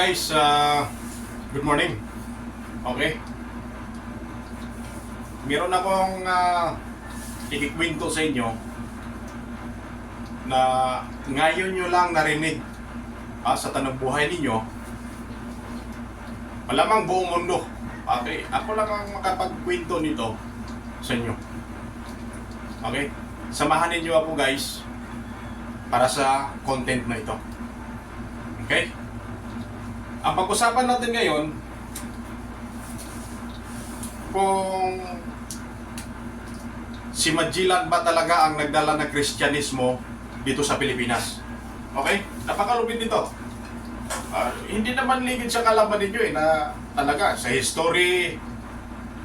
Guys, good morning. Okay. Meron akong ikikwento sa inyo na ngayon nyo lang narinig sa tanong buhay ninyo. Malamang buong mundo. Okay, ako lang ang makapagkwento nito sa inyo. Okay, samahan ninyo ako guys para sa content na ito. Okay. Ang pag-usapan natin ngayon kung si Magellan ba talaga ang nagdala ng Kristyanismo dito sa Pilipinas. Okay? Napakalupit nito. Hindi naman ligid sa kalaban ninyo na talaga sa history.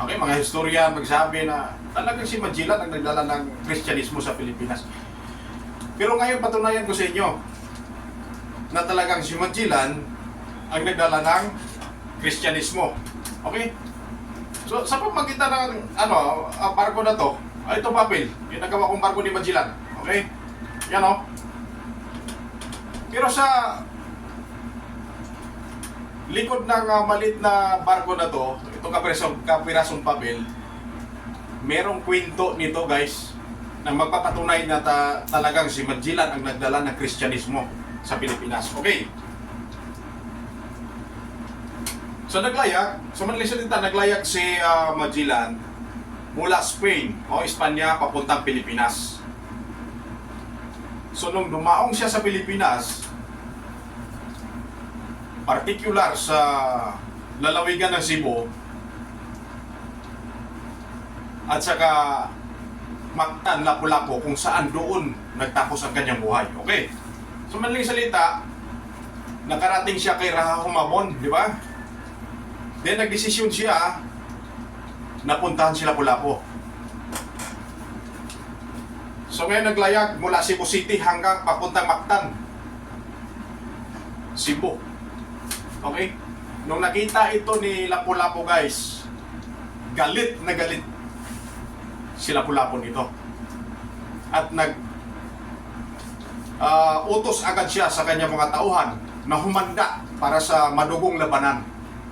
Okay, mga historian magsabi na talagang si Magellan ang nagdala ng Kristyanismo sa Pilipinas. Pero ngayon patunayan ko sa inyo na talagang si Magellan ang nagdala ng Kristyanismo. Okay? So, sa pamagitan ng barko na to, ito papel, ginagawa kong barko ni Magellan. Okay? Yan o. Pero sa likod ng maliit na barko na to, itong kapirasong papel, merong kwento nito guys, na magpapatunay na talagang si Magellan ang nagdala ng Kristyanismo sa Pilipinas. Okay? So naglayak si Magellan mula Spain o Espanya papuntang Pilipinas. So nung dumaong siya sa Pilipinas, particular sa lalawigan ng Cebu at saka Mactan, Lapu-Lapu, kung saan doon nagtapos ang kanyang buhay. Okay? So madaling salita, nakarating siya kay Rahahumabon, di ba? Then nagdesisyon siya na puntahan si Lapu-Lapu. So ngayon naglayag mula Cebu City hanggang papuntang Mactan, Cebu. Okay? Nung nakita ito ni Lapu-Lapu guys, galit na galit si Lapu-Lapu nito. At utos agad siya sa kanyang mga tauhan na humanda para sa madugong labanan.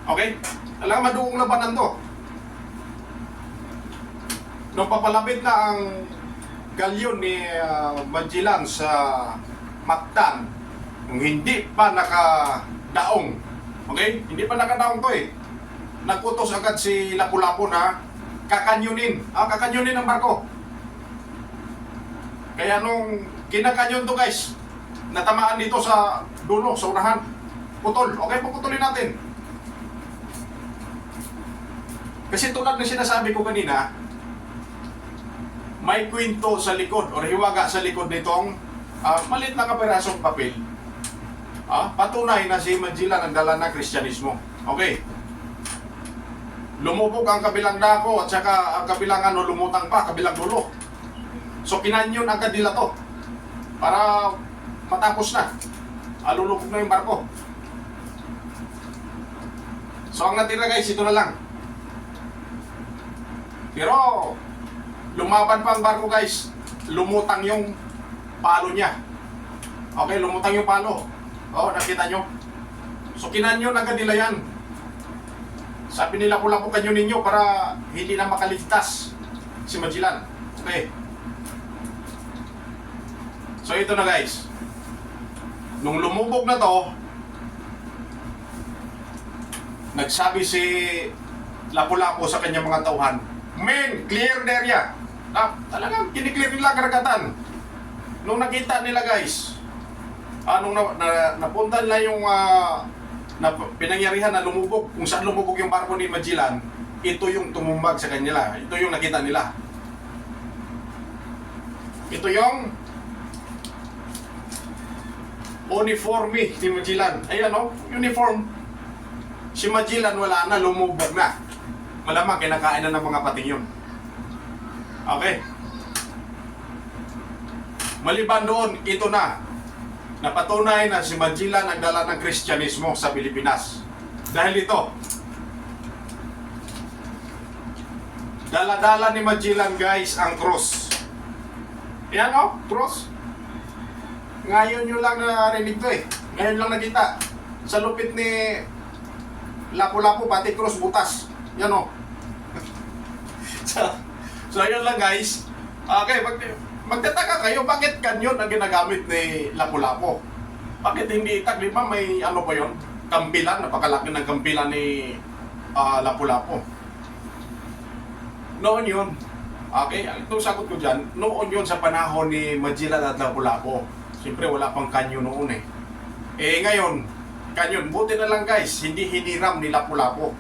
Okay? Alam, madugong labanan to. Nung papalapit na ang galyon ni Magellan sa Mactan, nung hindi pa nakadaong, okay? Hindi pa nakadaong to eh. Nagkutos agad si Lapu-Lapu na kakanyunin ang barko. Kaya nung kinakanyon to guys, natamaan dito sa dulo, sa unahan. Putol. Okay, puputulin natin. Kasi tulad ng sinasabi ko kanina, may kwento sa likod o hiwaga sa likod nitong maliit na kapirasong papel. Patunay na si Magellan ang dala ng Kristyanismo. Okay. Lumubog ang kabilang dako at saka ang kabilang lumutang pa, kabilang dulo. So kinanyon agad nila to para matapos na. Lulubog na yung barko. So ang natira guys, ito na lang. Pero lumaban pa ang barko guys, lumutang yung palo niya. Okay, lumutang yung palo. Nakita nyo? So kinanyon agad nila yan. Sabi nila Lapu-Lapu kanyon ninyo para hindi na makaligtas si Magellan. Okay. So ito na guys. Nung lumubog na to, nagsabi si Lapu-Lapu sa kanyang mga tauhan, "Men, clear the area." Talagang kiniklear nila karagatan. Nung nakita nila guys, nung napunta nila yung pinangyarihan na lumubog, kung saan lumubog yung barko ni Magellan, ito yung tumumbag sa kanila. Ito yung nakita nila. Ito yung uniforme ni Magellan. Ayan uniform. Si Magellan wala na, lumubog na. Malamang kinakain na ng mga pating yun. Okay. Maliban doon, ito na. Napatunay na si Magellan ang dala ng Kristyanismo sa Pilipinas. Dahil ito, dala-dala ni Magellan guys ang cross. Yan cross. Ngayon nyo lang narinig to eh. Ngayon lang nakita. Sa lupit ni Lapu-Lapu, pati cross butas. Yan o. So, yun lang guys. Okay, magtataka kayo, bakit kanyon ang ginagamit ni Lapu-Lapu? Bakit hindi itak? Di ba may ano pa yun? Kampilan, napakalaki ng kampilan ni Lapu-Lapu. Noon yun. Okay, itong sagot ko dyan, noon yun sa panahon ni Magellan at Lapu-Lapu. Siyempre wala pang kanyo noon eh. Eh ngayon, kanyon, buti na lang guys, hindi hiniram ni Lapu-Lapu.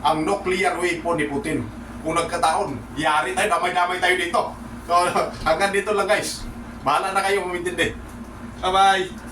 Ang nuclear weapon ni Putin. Kung nagkataon, yari tayo, damay-damay tayo dito. So, hanggang dito lang guys. Bahala na kayo, mamintindi. Bye-bye!